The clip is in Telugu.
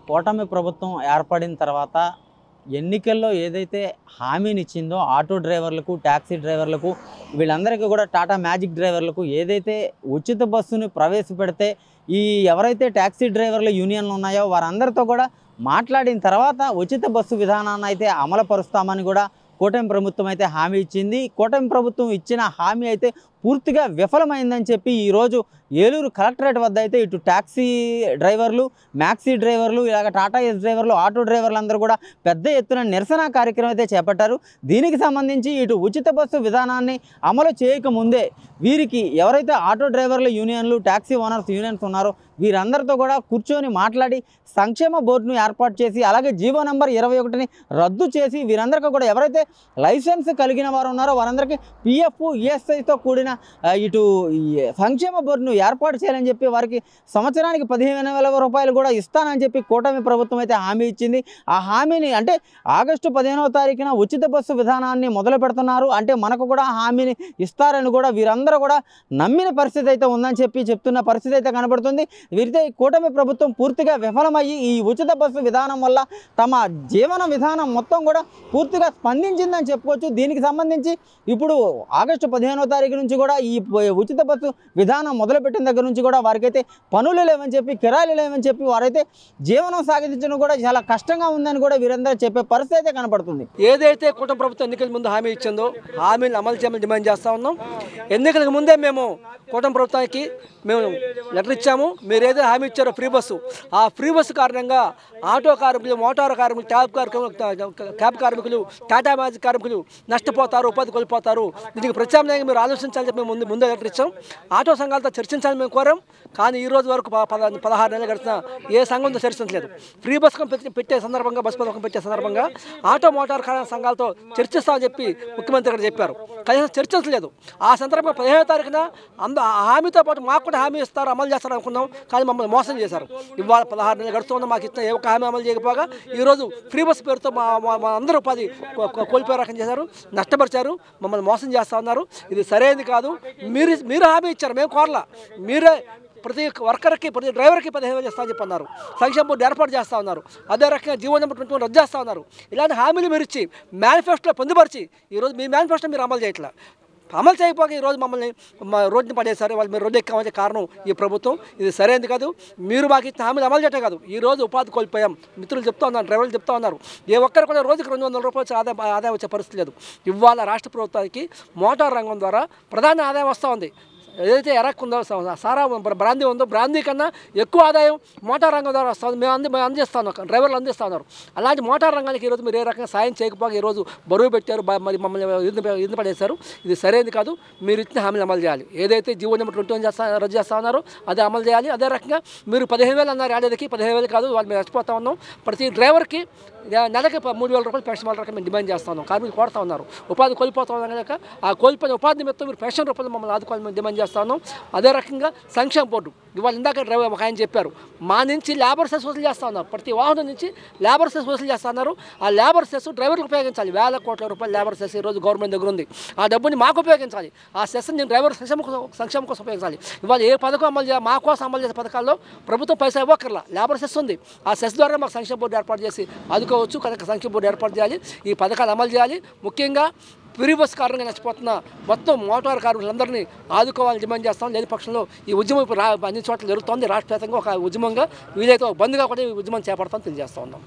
కూటమి ప్రభుత్వం ఏర్పడిన తర్వాత ఎన్నికల్లో ఏదైతే హామీనిచ్చిందో ఆటో డ్రైవర్లకు, టాక్సీ డ్రైవర్లకు, వీళ్ళందరికీ కూడా టాటా మ్యాజిక్ డ్రైవర్లకు ఏదైతే ఉచిత బస్సును ప్రవేశపెడితే ఈ ఎవరైతే టాక్సీ డ్రైవర్ల యూనియన్లు ఉన్నాయో వారందరితో కూడా మాట్లాడిన తర్వాత ఉచిత బస్సు విధానాన్ని అయితే అమలుపరుస్తామని కూడా కూటమి ప్రభుత్వం అయితే హామీ ఇచ్చింది. కూటమి ప్రభుత్వం ఇచ్చిన హామీ అయితే పూర్తిగా విఫలమైందని చెప్పి ఈరోజు ఏలూరు కలెక్టరేట్ వద్ద అయితే ఇటు టాక్సీ డ్రైవర్లు, మ్యాక్సీ డ్రైవర్లు, ఇలాగ టాటా ఎస్ డ్రైవర్లు, ఆటో డ్రైవర్లు అందరూ కూడా పెద్ద ఎత్తున నిరసన కార్యక్రమం అయితే చేపట్టారు. దీనికి సంబంధించి ఇటు ఉచిత బస్సు విధానాన్ని అమలు చేయకముందే వీరికి ఎవరైతే ఆటో డ్రైవర్ల యూనియన్లు, టాక్సీ ఓనర్స్ యూనియన్స్ ఉన్నారో వీరందరితో కూడా కూర్చొని మాట్లాడి సంక్షేమ బోర్డును ఏర్పాటు చేసి అలాగే జీవో నంబర్ 21ని రద్దు చేసి వీరందరికీ కూడా ఎవరైతే లైసెన్స్ కలిగిన వారు ఉన్నారో వారందరికీ పిఎఫ్, ఈఎస్ఐతో కూడిన ఇటు సంక్షేమ బోర్డును ఏర్పాటు చేయాలని చెప్పి వారికి సంవత్సరానికి 15,000 రూపాయలు కూడా ఇస్తానని చెప్పి కూటమి ప్రభుత్వం అయితే హామీ ఇచ్చింది. ఆ హామీని అంటే ఆగస్టు 15వ తారీఖున ఉచిత బస్సు విధానాన్ని మొదలు పెడుతున్నారు. అంటే మనకు కూడా హామీని ఇస్తారని కూడా వీరందరూ కూడా నమ్మిన పరిస్థితి అయితే ఉందని చెప్పి చెప్తున్న పరిస్థితి అయితే కనబడుతుంది. వీరితో ఈ కూటమి ప్రభుత్వం పూర్తిగా విఫలమయ్యి ఈ ఉచిత బస్సు విధానం వల్ల తమ జీవన విధానం మొత్తం కూడా పూర్తిగా స్పందించిందని చెప్పుకోవచ్చు. దీనికి సంబంధించి ఇప్పుడు ఆగస్టు 15వ తారీఖు నుంచి కూడా ఈ ఉచిత బస్సు విధానం మొదలుపెట్టిన దగ్గర నుంచి కూడా వారికైతే పనులు లేవని చెప్పి, కిరాయిలు లేవని చెప్పి వారైతే జీవనం సాగించడం కూడా చాలా కష్టంగా ఉందని కూడా వీరందరూ చెప్పే పరిస్థితి అయితే కనపడుతుంది. ఏదైతే కూటమి ప్రభుత్వం ఎన్నికల ముందు హామీ ఇచ్చిందో హామీని అమలు చేయమని డిమాండ్ చేస్తూ ఉన్నాం. ఎన్నికలకు ముందే మేము కూటమి ప్రభుత్వానికి మేము లెటర్ ఇచ్చాము. మీరు ఏదైతే హామీ ఇచ్చారో ఫ్రీ బస్సు, ఆ ఫ్రీ బస్సు కారణంగా ఆటో కార్మికులు, మోటార్ కార్మికులు, క్యాబ్ కార్మికులు, టాటా మ్యాజిక్ కార్మికులు నష్టపోతారు, ఉపాధి కోల్పోతారు. దీనికి ప్రత్యామ్నాయంగా మీరు ఆలోచించాలని చెప్పి మేము ముందే లెటర్ ఇచ్చాం. ఆటో సంఘాలతో చర్చించాలని మేము కోరాం. కానీ ఈ రోజు వరకు 16 నెలలు గడిచిన ఏ సంఘంతో చర్చించలేదు. ఫ్రీ బస్సు పెట్టే సందర్భంగా, బస్ పథకం పెట్టే సందర్భంగా ఆటో మోటార్ సంఘాలతో చర్చిస్తామని చెప్పి ముఖ్యమంత్రి గారు చెప్పారు. కనీసం చర్చించలేదు. ఆ సందర్భంగా 15వ తారీఖున హామీతో పాటు మాకు కూడా హామీ ఇస్తారు, అమలు చేస్తారు అనుకున్నాం. కానీ మమ్మల్ని మోసం చేశారు. ఇవాళ 16 నెలలు గడుస్తున్నా మాకు ఇచ్చిన ఏ ఒక్క హామీ అమలు చేయకపోగా ఈరోజు ఫ్రీ బస్ పేరుతో మా అందరూ ఉపాధి కోల్పోయే రకం చేశారు, నష్టపరిచారు, మమ్మల్ని మోసం చేస్తూ ఉన్నారు. ఇది సరైనది కాదు. మీరు హామీ ఇచ్చారు, మేము కోరలా. మీరే ప్రతి వర్కర్కి, ప్రతి డ్రైవర్కి 15,000 ఇస్తామని చెప్పి అన్నారు. సంక్షేమ బోర్డు ఏర్పాటు చేస్తూ ఉన్నారు. అదే రకంగా జీవో నెంబర్ 21 రద్దు చేస్తూ ఉన్నారు. ఇలాంటి హామీలు మీరు ఇచ్చి మేనిఫెస్టోలో పొందుపరిచి ఈరోజు మీ మేనిఫెస్టో మీరు అమలు చేయట్లా. అమలు చేయకపోక ఈరోజు మమ్మల్ని రోడ్డుని పడేశారు. వాళ్ళు మీరు రోడ్డు ఎక్కామంటే కారణం ఈ ప్రభుత్వం. ఇది సరైనది కాదు. మీరు మాకు ఇచ్చిన హామీలు అమలు చేయటం కాదు, ఈరోజు ఉపాధి కోల్పోయాం. మిత్రులు చెప్తా ఉన్నారు, డ్రైవర్లు చెప్తా ఉన్నారు. ఏ ఒక్కరు కూడా రోజుకి 200 రూపాయలు ఆదాయం వచ్చే పరిస్థితి లేదు. ఇవాళ రాష్ట్ర ప్రభుత్వానికి మోటార్ రంగం ద్వారా ప్రధాన ఆదాయం వస్తూ ఉంది. ఏదైతే ఎరక్ ఉందో, సారా బ్రాందీ ఉందో, బ్రాందీ కన్నా ఎక్కువ ఆదాయం మోటార్ రంగం ద్వారా వస్తుంది. మేము అందిస్తా ఉన్నాం, డ్రైవర్లు అందిస్తూ ఉన్నారు. అలాంటి మోటార్ రంగానికి ఈరోజు మీరు ఏ రకంగా సాయం చేయకపోగా ఈరోజు బరువు పెట్టారు, మరి మమ్మల్ని ఇబ్బంది పడేశారు. ఇది సరైనది కాదు. మీరు ఇచ్చిన హామీలు అమలు చేయాలి. ఏదైతే జీవో నెంబర్ 21 రద్దు చేస్తూ ఉన్నారో అది అమలు చేయాలి. అదే రకంగా మీరు 15,000 అన్నారు, ఏడాదికి 15,000 కాదు. వాళ్ళు మేము నచ్చిపోతా ఉన్నాం. ప్రతి డ్రైవర్కి నెలకి 3,000 రూపాయలు పెన్షన్ వాళ్ళ రకం మేము డిమాండ్ చేస్తా ఉన్నాం. కార్మికులు కోరుతా ఉన్నారు. ఉపాధి కోల్పోతా ఉన్నాం కనుక ఆ కోల్పోయిన ఉపాధి నిమిత్తం మీరు పెన్షన్ రూపాయలు మమ్మల్ని ఆదుకోవాలని మేము డిమాండ్ చేస్తా ఉన్నాం. అదే రకంగా సంక్షేమ బోర్డు ఇవాళ ఇందాక డ్రైవర్ ఒక ఆయన చెప్పారు, మా నుంచి లేబర్ సెస్ వసూలు చేస్తూ ఉన్నారు. ప్రతి వాహనం నుంచి లేబర్ సెస్ వసూలు చేస్తూ ఉన్నారు. ఆ లేబర్ సెస్ డ్రైవర్లకు ఉపయోగించాలి. వేల కోట్ల రూపాయలు లేబర్ సెస్ ఈరోజు గవర్నమెంట్ దగ్గర ఉంది. ఆ డబ్బుని మాకు ఉపయోగించాలి. ఆ సెస్ని నేను డ్రైవర్ సంక్షేమం కోసం ఉపయోగించాలి. ఇవాళ ఏ పథకం అమలు చేయాలి, మా కోసం అమలు చేసే పథకాల్లో ప్రభుత్వం పైసా ఇవ్వక్కర్లా, లేబర్ సెస్ ఉంది. ఆ సెస్ ద్వారా మాకు సంక్షేమ బోర్డు ఏర్పాటు చేసి ఆదుకోవచ్చు. కనుక సంక్షేమ బోర్డు ఏర్పాటు చేయాలి. ఈ పథకాలు అమలు చేయాలి. ముఖ్యంగా ఫ్రీ బస్ కారణంగా నచ్చిపోతున్న మొత్తం మోటార్ కార్మికులందరినీ ఆదుకోవాలని డిమాండ్ చేస్తాం. లేని పక్షంలో ఈ ఉద్యమం ఇప్పుడు అన్ని చోట్ల జరుగుతోంది. రాష్ట్ర వ్యాప్తంగా ఒక ఉద్యమంగా వీలైతే ఒక బంద్గా కూడా ఈ ఉద్యమం చేపడతామని తెలియజేస్తా ఉన్నాం.